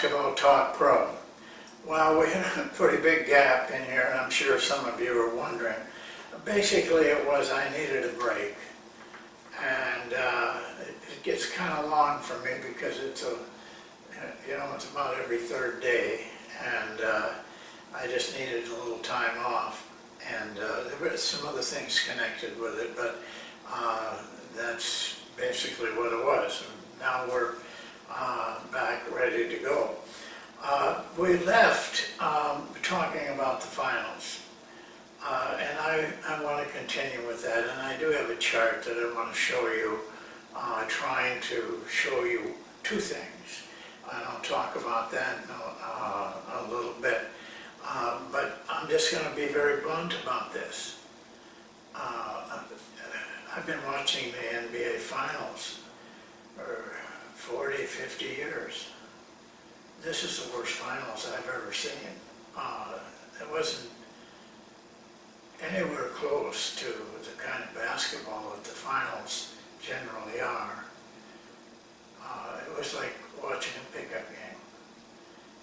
Basketball Talk Pro. Well, we had a pretty big gap in here, and I'm sure some of you are wondering. Basically, it was I needed a break, and it gets kind of long for me because it's it's about every third day, and I just needed a little time off, and there were some other things connected with it, but that's basically what it was. And now we're back ready to go. We left talking about the finals, and I want to continue with that, and I do have a chart that I want to show you, trying to show you two things, and I'll talk about that in a little bit, but I'm just going to be very blunt about this. I've been watching the NBA Finals for 40, 50 years. This is the worst finals I've ever seen. It wasn't anywhere close to the kind of basketball that the finals generally are. It was like watching a pickup game.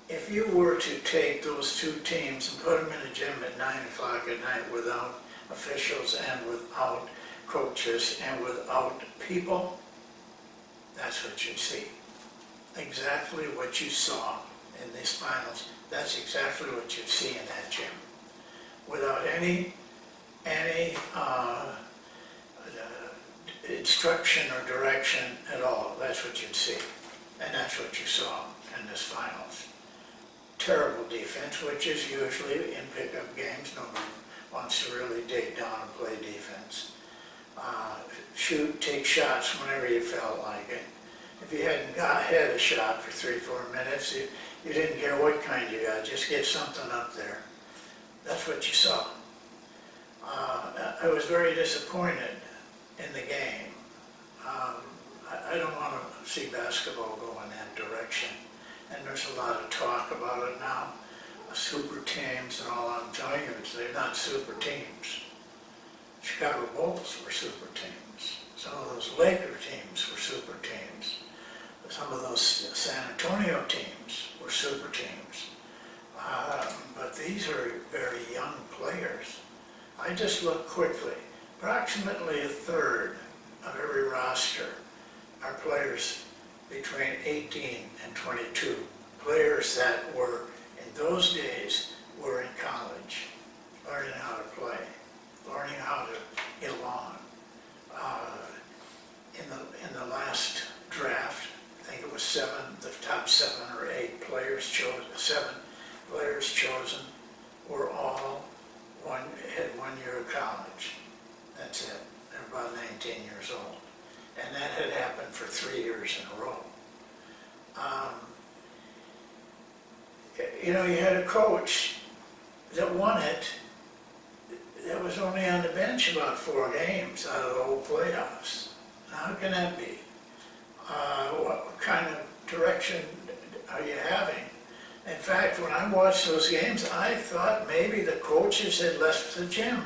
If you were to take those two teams and put them in a gym at 9 o'clock at night without officials and without coaches and without people, that's what you'd see. Exactly what you saw in these finals, that's exactly what you'd see in that gym. Without any instruction or direction at all, that's what you'd see. And that's what you saw in this finals. Terrible defense, which is usually in pickup games. Nobody wants to really dig down and play defense. Shoot, take shots whenever you felt like it. If you hadn't had a shot for 3-4 minutes, you didn't care what kind you got, just get something up there. That's what you saw. I was very disappointed in the game. I don't want to see basketball go in that direction. And there's a lot of talk about it now. Super teams and all. I'm telling you, they're not super teams. Chicago Bulls were super teams. Some of those Laker teams were super teams. Some of those San Antonio teams were super teams. But these are very young players. I just looked quickly. Approximately a third of every roster are players between 18 and 22. Players that were, in those days, were in college, learning how to play, learning how to get along. In the last draft, I think it was the top 7 or 8 players chosen, 7 players chosen were all had 1 year of college. That's it. They're about 19 years old. And that had happened for 3 years in a row. You had a coach that won it that was only on the bench about 4 games out of the whole playoffs. How can that be? What kind of direction are you having? In fact, when I watched those games, I thought maybe the coaches had left the gym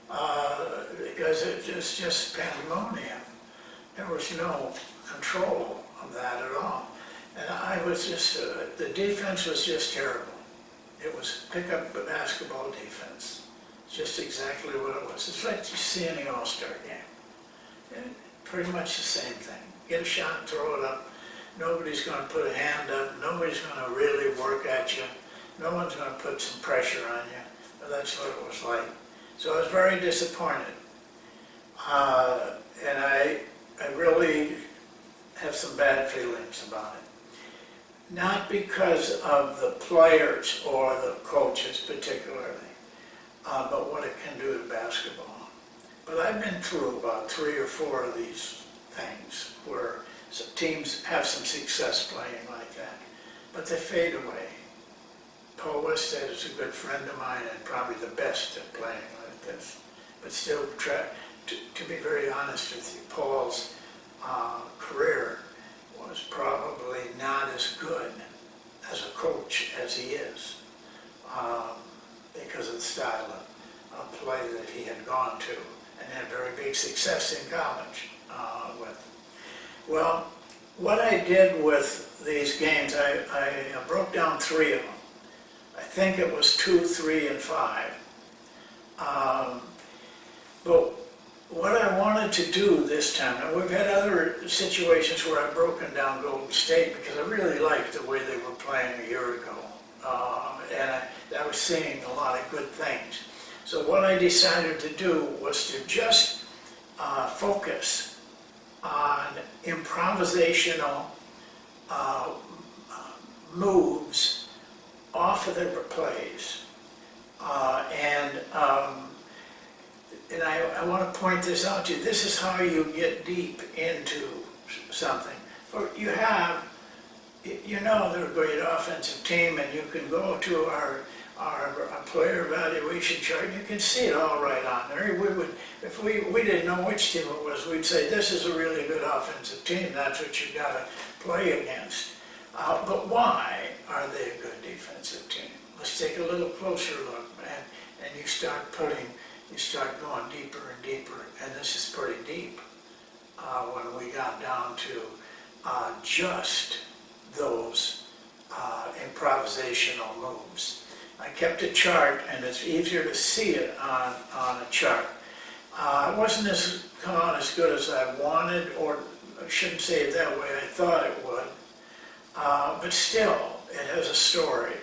because it was just pandemonium. There was no control of that at all. And I was just, the defense was just terrible. It was pick-up basketball defense. Just exactly what it was. It's like you see in the All-Star game. And pretty much the same thing. Get a shot and throw it up. Nobody's going to put a hand up. Nobody's going to really work at you. No one's going to put some pressure on you. But that's what it was like. So I was very disappointed. And I really have some bad feelings about it. Not because of the players or the coaches particularly, but what it can do to basketball. But I've been through about 3 or 4 of these things where teams have some success playing like that, but they fade away. Paul Westhead is a good friend of mine and probably the best at playing like this. But still, to be very honest with you, Paul's career was probably not as good as a coach as he is because of the style of play that he had gone to and had very big success in college with. Well, what I did with these games, I broke down three of them. I think it was 2, 3, and 5. Um, but what I wanted to do this time, and we've had other situations where I've broken down Golden State because I really liked the way they were playing a year ago. I was seeing a lot of good things. So what I decided to do was to just focus on improvisational moves off of their plays. And I want to point this out to you. This is how you get deep into something. For you have, they're a great offensive team, and you can go to our player evaluation chart, and you can see it all right on there. If we didn't know which team it was, we'd say this is a really good offensive team. That's what you got to play against. But why are they a good defensive team? Let's take a little closer look, and you start going deeper and deeper, and this is pretty deep when we got down to just those improvisational moves. I kept a chart, and it's easier to see it on a chart. It wasn't come out as good as I wanted, or I shouldn't say it that way, I thought it would. But still, it has a story.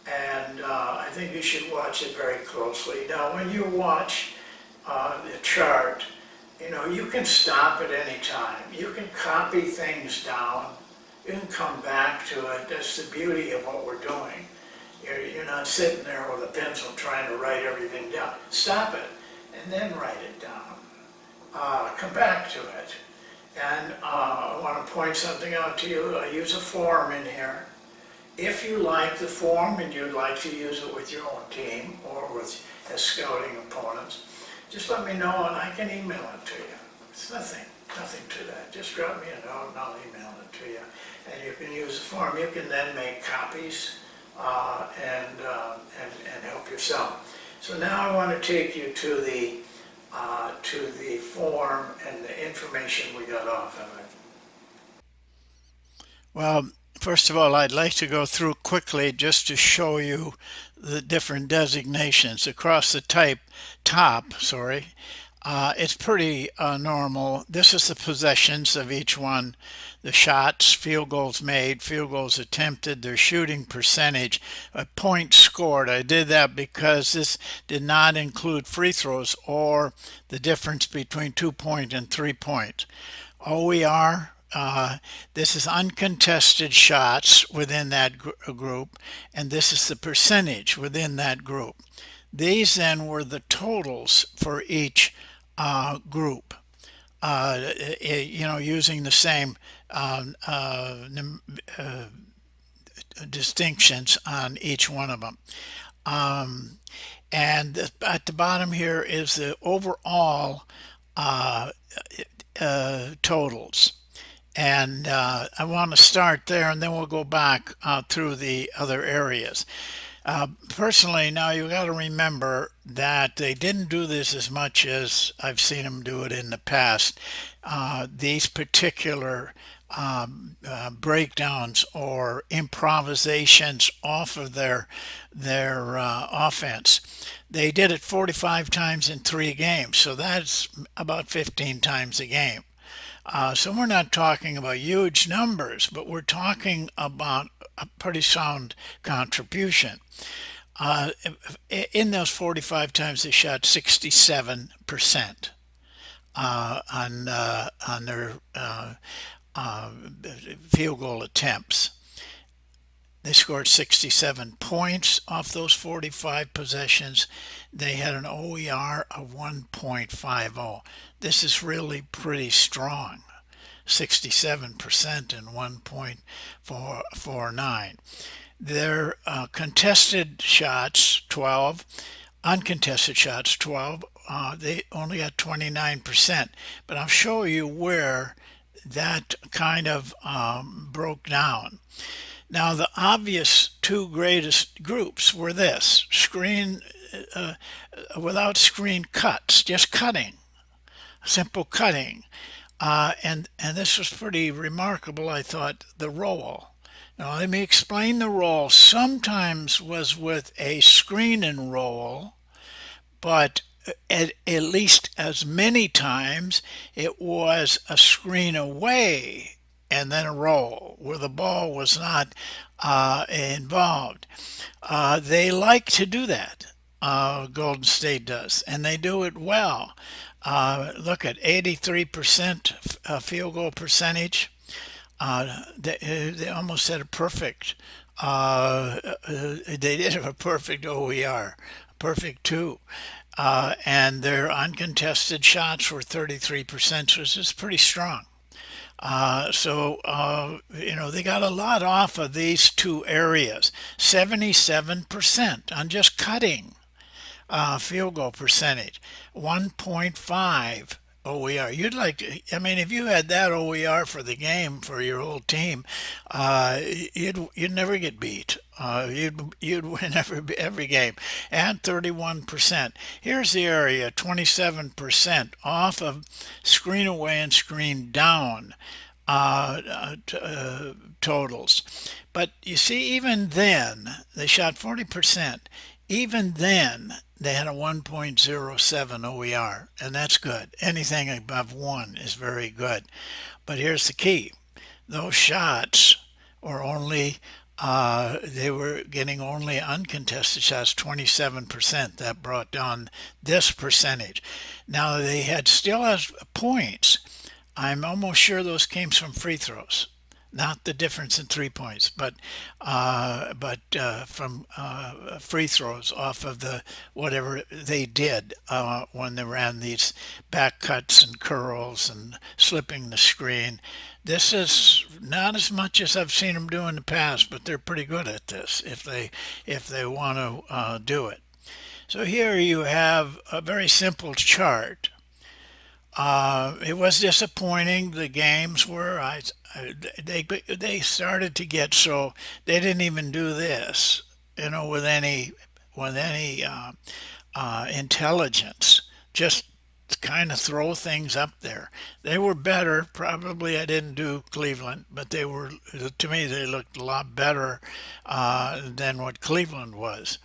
And I think you should watch it very closely. Now, when you watch the chart, you can stop at any time. You can copy things down. You can come back to it. That's the beauty of what we're doing. You're not sitting there with a pencil trying to write everything down. Stop it, and then write it down. Come back to it. And I want to point something out to you. I use a form in here. If you like the form and you'd like to use it with your own team or as scouting opponents, just let me know and I can email it to you. It's nothing to that. Just drop me a note and I'll email it to you. And you can use the form. You can then make copies and help yourself. So now I want to take you to the form and the information we got off of it. Well, first of all, I'd like to go through quickly just to show you the different designations across the top. It's pretty normal. This is the possessions of each one, the shots, field goals made, field goals attempted, their shooting percentage, points scored. I did that because this did not include free throws or the difference between 2-point and 3-point. OER, this is uncontested shots within that group, and this is the percentage within that group. These then were the totals for each group, using the same distinctions on each one of them. And at the bottom here is the overall totals. And I want to start there, and then we'll go back through the other areas. Personally, now you got to remember that they didn't do this as much as I've seen them do it in the past. These particular breakdowns or improvisations off of their offense. They did it 45 times in 3 games, so that's about 15 times a game. So we're not talking about huge numbers, but we're talking about a pretty sound contribution. In those 45 times, they shot 67% on their field goal attempts. They scored 67 points off those 45 possessions. They had an OER of 1.50. This is really pretty strong. 67% and 1.49. Their contested shots, 12. Uncontested shots, 12. They only got 29%. But I'll show you where that kind of broke down. Now, the obvious 2 greatest groups were this: screen without screen cuts, just cutting, simple cutting. And this was pretty remarkable, I thought, the roll. Now, let me explain the roll. Sometimes was with a screen and roll, but at least as many times it was a screen away and then a roll where the ball was not involved. They like to do that. Golden State does, and they do it well. Look at 83% field goal percentage. They almost had a perfect. They did have a perfect OER, perfect two, and their uncontested shots were 33%, which is pretty strong. They got a lot off of these two areas. 77% on just cutting field goal percentage, 1.5 OER. You'd like to, I mean, if you had that OER for the game for your whole team, you'd never get beat. You'd win every game. And 31%. Here's the area, 27% off of screen away and screen down totals. But you see, even then, they shot 40%. Even then, they had a 1.07 OER, and that's good. Anything above 1 is very good. But here's the key. Those shots were only, they were getting only uncontested shots, 27%. That brought down this percentage. Now, they had still has points. I'm almost sure those came from free throws, not the difference in 3 points, but from free throws off of the whatever they did when they ran these back cuts and curls and slipping the screen. This is not as much as I've seen them do in the past, but they're pretty good at this if they want to do it. So here you have a very simple chart. It was disappointing. The games were they started to get so they didn't even do this, with any intelligence. Just kind of throw things up there. They were better. Probably I didn't do Cleveland, but they were to me they looked a lot better than what Cleveland was.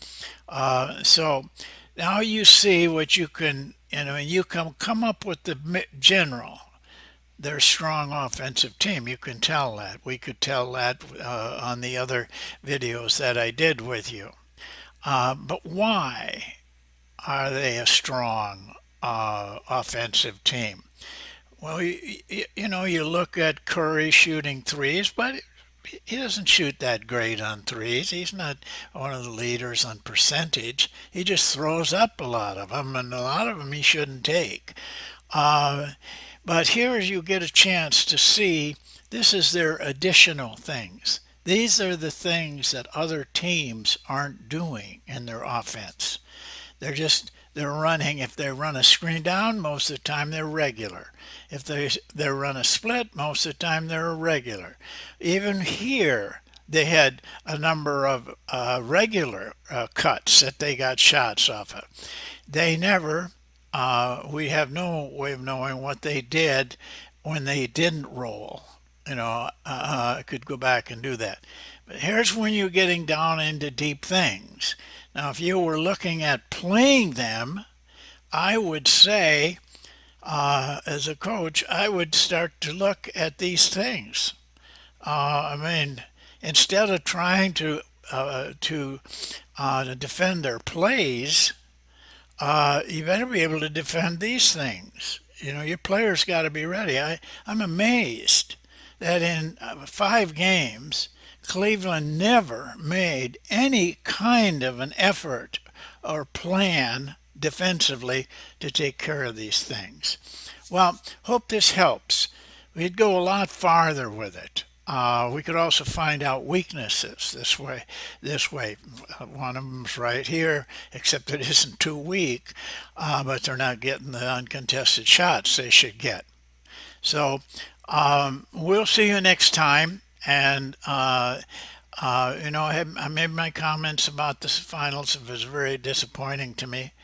So now you see what you can you come up with the general. They're a strong offensive team. You can tell that. We could tell that on the other videos that I did with you. But why are they a strong offensive team? Well, you look at Curry shooting threes, but he doesn't shoot that great on threes. He's not one of the leaders on percentage. He just throws up a lot of them, and a lot of them he shouldn't take. Uh, but here you get a chance to see this is their additional things. These are the things that other teams aren't doing in their offense. They're running. If they run a screen down, most of the time they're regular. If they run a split, most of the time they're irregular. Even here, they had a number of regular cuts that they got shots off of. They never. We have no way of knowing what they did when they didn't roll. I could go back and do that. But here's when you're getting down into deep things. Now, if you were looking at playing them, I would say, as a coach, I would start to look at these things. I mean, instead of trying to defend their plays, you better be able to defend these things. Your players got to be ready. I'm amazed that in 5 games, Cleveland never made any kind of an effort or plan defensively to take care of these things. Well, hope this helps. We'd go a lot farther with it. We could also find out weaknesses this way. One of them's right here, except it isn't too weak, but they're not getting the uncontested shots they should get. So we'll see you next time. And I made my comments about the finals. It was very disappointing to me.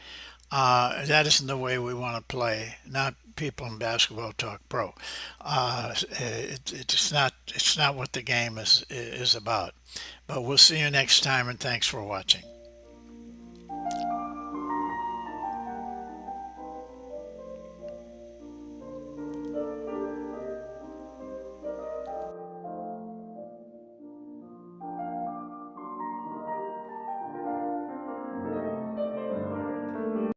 That isn't the way we want to play. Not people in basketball talk pro. It's not what the game is about. But we'll see you next time, and thanks for watching.